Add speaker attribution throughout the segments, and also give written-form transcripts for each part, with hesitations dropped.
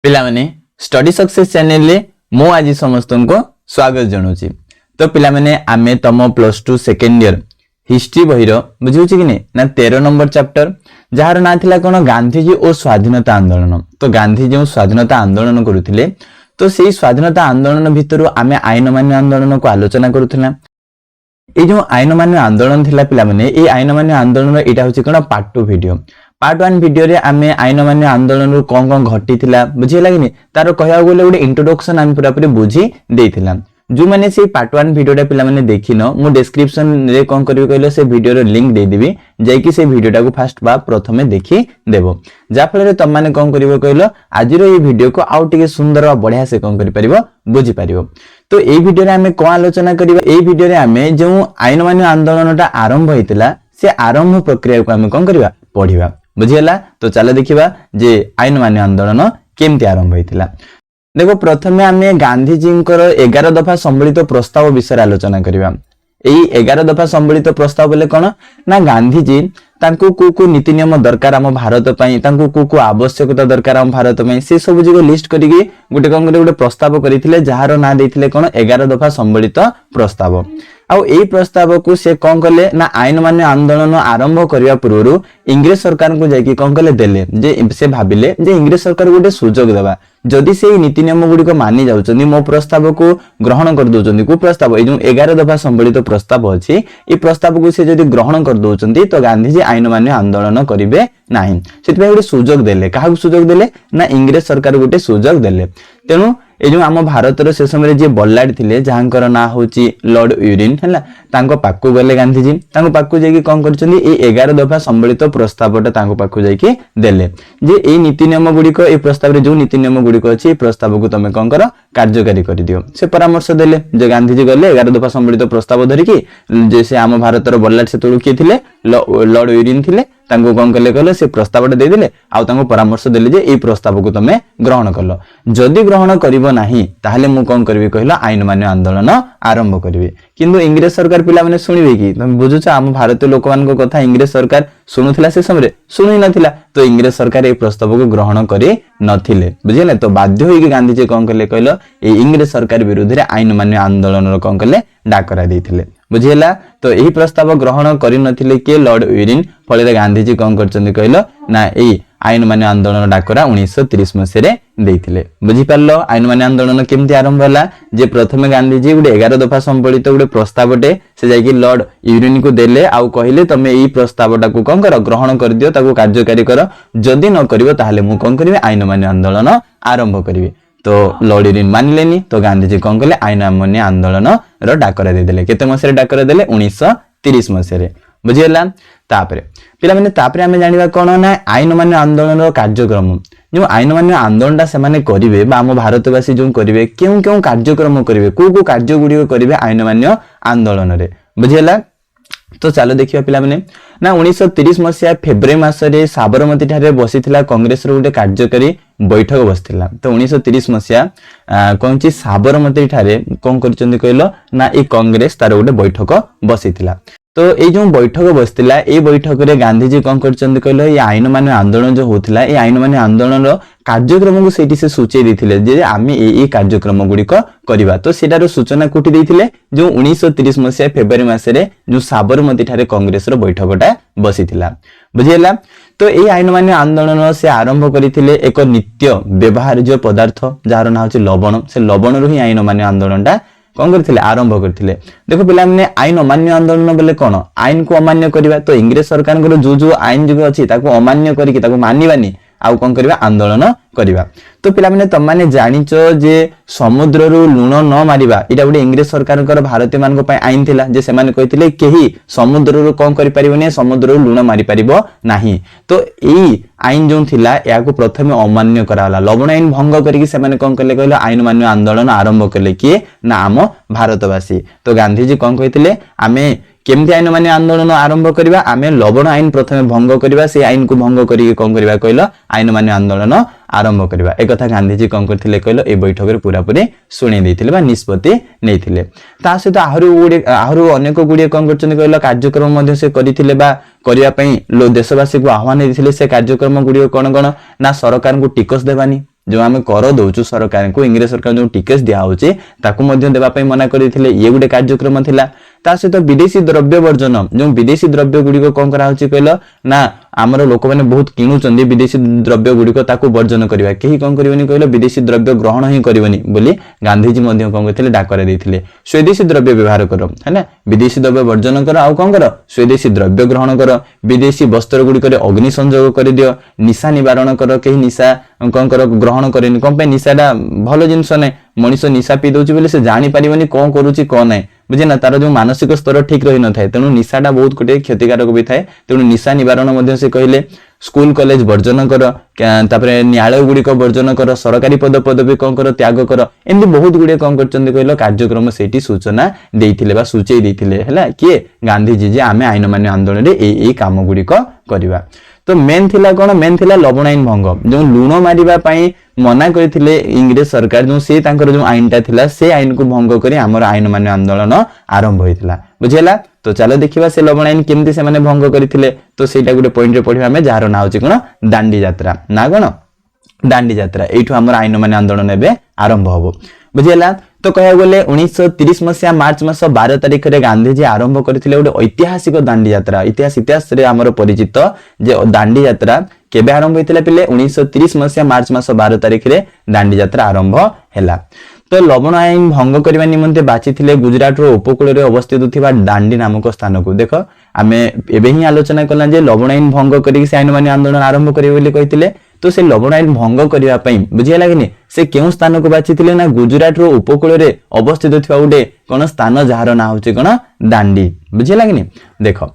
Speaker 1: पिला माने study success channel रे मो आज समस्त को स्वागत जनाऊँ। तो पिला माने आमे तम +2 सेकेंड ईयर हिस्ट्री बहिर बुझे कि नहीं ना 13 नंबर चैप्टर जार ना थिला कोन गांधीजी और स्वाधीनता आंदोलन। तो गांधी जो स्वाधीनता आंदोलन करुथिले तो सेही स्वाधीनता आंदोलन भितर आमे आईन मान्य आंदोलन को आलोचना करुथिला। ए जो आईन मान्य आंदोलन थिला पिला माने ए आईन मान्य आंदोलन एटा होची कोन पार्ट 2 वीडियो। पार्ट 1 वीडियो रे आमे आईन मान्य आंदोलन कौन कौन घटी थिला बुझे लागिनी तार कहया गेले गोटे इंट्रोडक्शन आमे पूरा पूरी बुझी देथिला। जो माने से पार्ट 1 वीडियोटा पिला माने देखिनो मु डिस्क्रिप्शन रे कोन करबी कहले से वीडियो रे लिंक दे देबी जाय कि से वीडियोटा को फर्स्ट बा प्रथमे देखि देबो जा फल रे तम माने कोन करबो कहलो आज रो ए वीडियो को आउ टिके सुंदर बा बढ़िया से कोन करि परिबो बुझी परिबो। तो ए वीडियो रे आमे कोन आलोचना करबा ए वीडियो रे आमे जो आईन मान्य आंदोलनटा आरंभ होइतिला से आरंभ प्रक्रिया को आमे कोन करबा पढिबा बुझियला। तो चलो देखिबा जे आईन मान्य आंदोलन केमती आरंभ होइतिला। देखो प्रथमे आमे गांधीजी 11 दफा संबलित प्रस्ताव विषय आलोचना करिबा। एई 11 दफा संबलित प्रस्ताव बोले कोन ना गांधीजी तांको को नीति नियम दरकार हम भारत पई तांको को आवश्यकता दरकार हम भारत पई से सब जिगो लिस्ट करिके गुटे कोन गुटे प्रस्ताव करिथिले जहार ना देथिले कोन 11 दफा संबलित प्रस्ताव। आ एई प्रस्ताव को से कोन कले ना आईन मान्य आंदोलन आरंभ करिया पूर्व इंग्लिश सरकार को जाई कि कोन कले देले जे से भाबिले जे इंग्लिश सरकार गुटे सुजोग देबा जदि से नीति नियम गुडी को मानि जाउचंदी मो प्रस्ताव को ग्रहण कर दोचंदी को प्रस्ताव ए जो 11 दफा संबलित प्रस्ताव अछि ई प्रस्ताव को से जदि ग्रहण कर दोचंदी तो गांधीजी आईन मान्य आंदोलन करिवे नाही। सेतबे गुटे सुजोग देले काहा सुजोग देले ना इंग्लिश सरकार गुटे सुजोग देले। तेनु ए जो आम भारत रो से समय जे बल्लाड थिले जहांकर ना होची लॉर्ड यूरिन हला तांको पाकु गले गांधीजी तांको पाकु जाई कि कोन करचंदी ए 11 दफा संबलित प्रस्तावटा तांको पाकु जाई कि देले जे ए नीति नियम गुडी को ए प्रस्ताव रे जो नीति नियम गुडी को अछि ए प्रस्ताव को तमे कोन करो कार्यकारी करि दियो से परामर्श देले जे गांधीजी गले 11 दफा संबलित प्रस्ताव धरि कि जैसे आम भारत रो बल्लाड से तुळु के थिले लॉर्ड यूरिन थिले तांको कोन कले कहले से प्रस्तावटा दे दिले आ तांको परामर्श देले जे ए प्रस्ताव को तमे ग्रहण करलो जदि ग्रहण करिवो नाही ताहले मु कोन करबी कहला आईन मान्य आंदोलन आरंभ करबी। किंतु इंग्लिश सरकार पिला माने सुनिबे कि तुम बुझुछ आम भारतीय लोक मान को कथा इंग्लिश सरकार सुनुथिला से समय सुनि नथिला तो इंग्लिश सरकार ए प्रस्ताव को ग्रहण करि नथिले बुझिले। तो बाध्य होई कि गांधीजी कोन कले कहलो ए इंग्लिश सरकार विरुद्ध रे आईन मान्य आंदोलन रो कोन कले डाकरा देथिले बुझिला। तो एही प्रस्ताव ग्रहण करि नथिले के लॉर्ड यूरिन फले गांधीजी कोन करचंदी कहलो ना एई आईन मान्य आंदोलन डाकरा 1930 मसिरे देथिले बुझि पारलो। आईन मान्य आंदोलन केमती आरंभ होला जे प्रथमे गांधीजी गुटे 11 दफा संबलित गुटे प्रस्तावटे से जाई कि लॉर्ड यूरिन को देले आउ कहिले तमे एई प्रस्तावटा को कोन करो ग्रहण कर दियो ताको कार्यकारी करो जदि न करिवो ताहले मु कोन करिवे आईन मान्य आंदोलन आरंभ करिवे। तो लॉर्ड यूरिन मानिलेनी तो गांधीजी कोन कले आईन मान्य आंदोलन रो डाकरा दे देले केते मसिरे डाकरा देले 1930 मसिरे बुझियला। तापरे पिला माने तापरे हमें जानिबा कोन ना आईन मान्य आंदोलन रो कार्यक्रम जो आईन मान्य आंदोलनटा से माने करिवे बा हम भारतवासी जो करिवे केउ केउ कार्यक्रम करिवे को कार्य गुडी करिवे आईन मान्य आंदोलन रे बुझियला। तो चलो देखिबा पिला माने ना 1930 मसिया फेब्रुआरी मासरे साबरमती ठारे बसिथिला कांग्रेस रो गुटे कार्यकारी बैठक बसथिला। तो 1930 मसिया कोनची साबरमती ठारे कोन करचंदी कहलो ना ए कांग्रेस तार गुटे बैठक बसिथिला। तो ए जो बैठक बसथिला ए बैठक रे गांधीजी कोन करचंदी कहलो ए आईन मान्य आंदोलन जो होथिला ए आईन मान्य आंदोलन रो कार्यक्रम को सेठी से सूचे दिथिले जे आमे ए कार्यक्रम गुडी को करिबा। तो सेटारो सूचना कोठी देथिले जो 1930 मसिया फेब्रुआरी मासरे जो साबरमती ठारे कांग्रेस रो बैठकटा बसिथिला बुझियला। तो ए आईन मान्य आंदोलन से आरंभ करिथिले एक नित्य व्यवहार्य पदार्थ जार ना होची लवण से लवण रो ही आईन मान्य आंदोलनटा कोन करथिले आरंभ करथिले। देखो पिला माने आईन अमान्य आंदोलन बोले कोन आईन को अमान्य करिबा तो इंग्लिश सरकार को जो आईन जो अछि ताको अमान्य करिकि ताको मानिबानी आउ कोन करबा आंदोलन करिबा। तो पिला माने तम माने जानिचो जे समुद्र रो लुण न मारिबा इटा गुटे इंग्लिश सरकार कर भारतीय मान को पय आईन थिला जे से माने कहिथिले केही समुद्र रो कोन करि परिबोनी समुद्र रो लुण मारि परिबो नाही। तो एई आईन जो थिला या को प्रथमे अमान्य कराला लवण आईन भंग करिकि से माने कोन करले कहलो आईन मान्य आंदोलन आरंभ करले कि ना आम भारतवासी। तो गांधीजी कोन कहिथिले आमे केमती आईन मान्य आंदोलन आरंभ करिबा आमे लवण आईन प्रथमे भंग करिबा से आईन को भंग करिकि कोन करिबा कहलो आईन मान्य आंदोलन आरंभ करिबा। एक कथा गांधीजी कोन करथिले कहलो ए बैठक रे पूरा पूरी सुनि दैथिले बा निष्पत्ति नैथिले। ता सहित आहुरु अनेक गुडी कोन करचन कहलो कार्यक्रम मध्ये से करिथिले बा करिया पई देशवासी को आह्वान दैथिले। से कार्यक्रम गुडी कोन कोन ना सरकार को टिकस देबानी जो आम कर दौचु सरकार को इंग्रेज सरकार जो टिकेस दिया होची ताकू मध्य देबा पई मना करथिले ये गुटे कार्यक्रम थिला ता सहित विदेशी द्रव्य वर्जन जो विदेशी द्रव्य गुडी कोन करा होची कहलो ना आमर लोक माने बहुत किणुचंदी विदेशी द्रव्य गुडी को ताकू वर्जन करबा केही कोन करबनी कहलो विदेशी द्रव्य ग्रहण ही करबनी बोली गांधीजी मध्य कोन करथिले डाकरे देथिले स्वदेशी द्रव्य व्यवहार करो हैना विदेशी द्रव्य वर्जन करो आ कोन करो स्वदेशी द्रव्य ग्रहण करो विदेशी वस्त्र गुडी करे अग्नि संयोग कर दियो निशा निवारण करो केही निशा कोन करो ग्रहण करेनी कोन पे निशाडा भलो जिंस नै मनीष निशा पी दउची बोले से जानि परिबनी कोन करूची कोन नै बुझे ना तार जो मानसिक स्तर ठीक रही न थाए तेणु निशाटा बहुत गोटे क्षतिकारक भी थाए तेणु निशा निवारण मध्य से कहले स्कूल कॉलेज वर्जन कर तापरे न्यायालय गुड़िक वर्जन कर सरकारी पद पदवी कौन कर त्याग कर एमती बहुत गुड़े कौन कर कहल कार्यक्रम से सूचना देइथिले बा सूचई देइथिले हैला किए गांधीजी जे आमे आईन मान्य आंदोलन रे ए काम गुड़िक करबा तो मेन थिला कोन मेन थिला लवण आईन भंग जो लुण मारिबा पई मना करथिले इंग्रेज सरकार जो से तांकर जो आईनटा थिला से आईन को भंग करी हमर आईन मान्य आंदोलन आरंभ होइथिला बुझेला तो चलो देखिबा से लवण आईन केमती से माने भंग करथिले तो सेटा गुटे पॉइंट रे पढिबा हमें जार ना होची कोन दांडी यात्रा ना कोन दांडी यात्रा एठु हमर आईन मान्य आंदोलन एबे आरंभ होबो बुझेला तो कह गले 1930 मसिया मार्च मास 12 तारिख रे गांधीजी आरंभ करथिले गोटे ऐतिहासिक दांडी यात्रा इतिहास रे हमर परिचित जे दांडी यात्रा केबे आरंभ होइतिला पिले 1930 मसिया मार्च मास 12 तारिख रे दांडी यात्रा आरंभ हैला तो लवण आईन भंग करबा निमंते बाचिथिले गुजरात रो उपकूल रे अवस्थित थिबा दांडी नामक स्थान को देखो आमे एबे ही आलोचना करला जे लवण आईन भंग करी से आईन मान्य आंदोलन आरंभ करिवे बोली कहिथिले तो से लवण आईन भंग करिवा पई बुझिया लागेनी से केउ स्थान को बाचिथिले ना गुजरात रो उपकूल रे अवस्थित थिबा उडे कोन स्थान जहार ना होची कोन दांडी बुझिया लागेनी देखो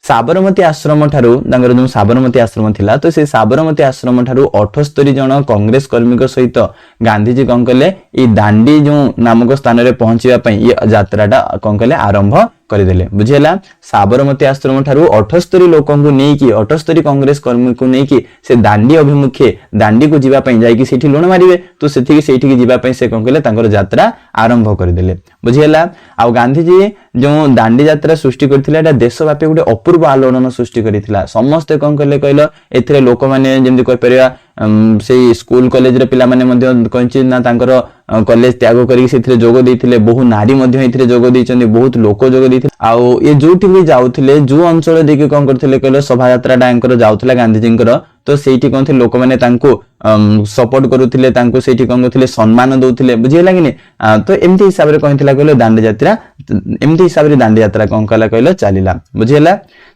Speaker 1: साबरमती आश्रम ठारू तांगर जो साबरमती आश्रम थिला तो से साबरमती आश्रम ठारू 78 जन कांग्रेस कर्मी को सहित गांधीजी कौन कले ई दांडी जो नामक स्थान रे पहुंचीबा पई ये यात्राटा कौन कले आरंभ करदेले बुझेला साबरमती आश्रम ठारू 78 लोकन को नै कि 78 कांग्रेस कर्मी को नै कि से दांडी अभिमुखे दांडी को जीवा पई जाई कि सेठी लोण मारिवे तो सेठी की जीवा पई से कौन कले तांकर यात्रा आरंभ करदेले बुझेला आ गांधीजी जो दांडी यात्रा सृष्टि करथिला एटा देशव्यापी गुटे अपूर्व आलोड़न सृष्टि करथिला समस्त कौन कले कहलो एथिरे लोक माने जेमति कहि परिया से स्कूल कॉलेज रे पिला माने मध्य कहिछि ना तांकर कॉलेज त्याग करी सेथिरे जोग देथिले बहु नारी मध्य एथिरे जोग दैछन्ती बहुत लोक जोग दैथिले आउ ये जोठी भी जाउथिले जो अंचल देखि कोन करथिले कहलो शोभा यात्रा डांकर जाउथिला गांधीजींकर तो सेठी कोन थे लोक माने तांको सपोर्ट करूथिले तांको सेठी कोन करथिले सम्मान दउथिले बुझिए लागिने तो एमती हिसाब रे कहिथिला कहलो दांडी यात्रा एमती हिसाब रे दांडी यात्रा कोन कला कहलो चलीला बुझिएला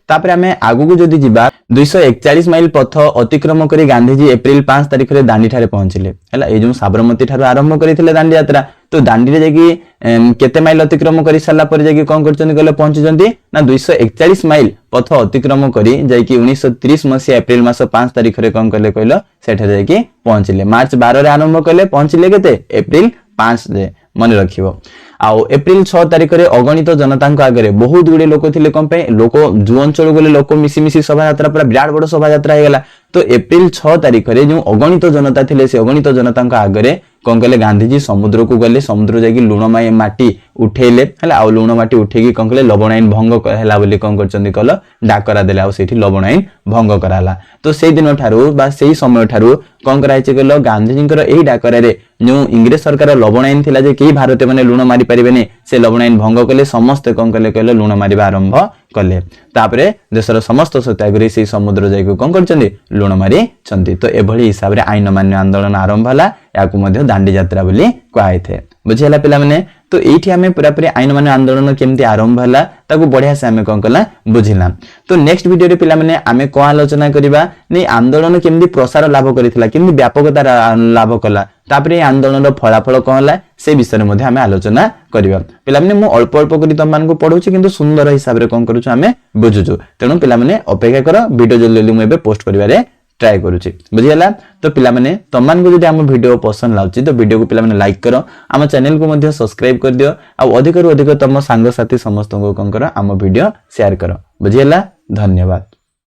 Speaker 1: तापर हमें आगु को जदि जिबा 241 माइल पथ अतिक्रम करी गांधीजी एप्रिल 5 तारिख रे दांडी ठारे पहुंचले हैला ए जो साबरमती ठारे आरंभ करिथिले दांडी यात्रा तो दांडी रे जाकी केते माइल अतिक्रम करी साला पर जाकी कोन करचंदी गले पहुंचचंदी ना 241 माइल पथ अतिक्रम करी जाकी 1930 मसिया एप्रिल मास 5 तारिख रे कोन करले कहलो सेठा जाकी पहुंचले मार्च 12 रे आरंभ करले पहुंचले केते एप्रिल 5 रे मन रखिबो आउ एप्रिल 6 तारिख रे अगणित जनता आगे बहुत गुड़े लोक थिले कम पे लोक जो अंचल गले लोक मिसी मिसी शोभा यात्रा पूरा विराट बड़ शोभा यात्रा हे गला तो एप्रिल 6 तारिख रे जो अगणित जनता थिले से अगणित जनता आगे कौन कले गांधीजी समुद्र को गले समुद्र जाकी लुण माटी उठेले हला आ लुण माटी उठेकी कौन कले लवण आईन भंग हला बोली कौन करचंदी कल डाकरा देले आ सेठी लवण आईन भंग कराला तो सेई दिन ठारू बा सेई समय ठारू कौन कराइचे कल गांधीजींकर एही डाकरा रे जो इंग्रेज सरकार लवण आईन थिला जे केही भारतीय माने लुण मारी परिबेनी से लवण आईन भंग कले समस्त कौन कले कहले लुण मारिबा आरंभ कले तापरे देशर समस्त सत्याग्रही से समुद्र जायको कौन करचंदी लुण मारी छंती तो एभली हिसाब रे आईन मान्य आंदोलन आरंभ हला याकु मध्ये दांडी यात्रा बोली कहै थे बुझियला पिला माने तो एठी हमें पूरा पूरी आईन मान्य आंदोलन केमती आरंभ हला ताकू बढ़िया से हमें कौन कला बुझिला तो नेक्स्ट वीडियो रे पिला माने हमें को आलोचना करिबा नै आंदोलन केमती प्रसार लाभ करिथिला केमती व्यापकता लाभ कला तापरे आंदोलन रो फलाफल कोन हला से विषय मध्ये हमें आलोचना करिबा पिला माने मु अल्प अल्प करी तम मान को पढौछि किंतु सुंदर हिसाब रे कोन करूछु हमें बुझुछु तेनु पिला माने अपेक्षा कर वीडियो जल्दी मु एबे पोस्ट करिबा रे ट्राई करूची बुझियला तो पिला माने तमान को जदि हम वीडियो पसंद लाउची तो वीडियो को पिला माने लाइक करो हम चैनल को मध्ये सब्सक्राइब कर दियो आ अधिक रु अधिक तम संग साथी समस्त को कोन करो हम वीडियो शेयर करो बुझियला धन्यवाद।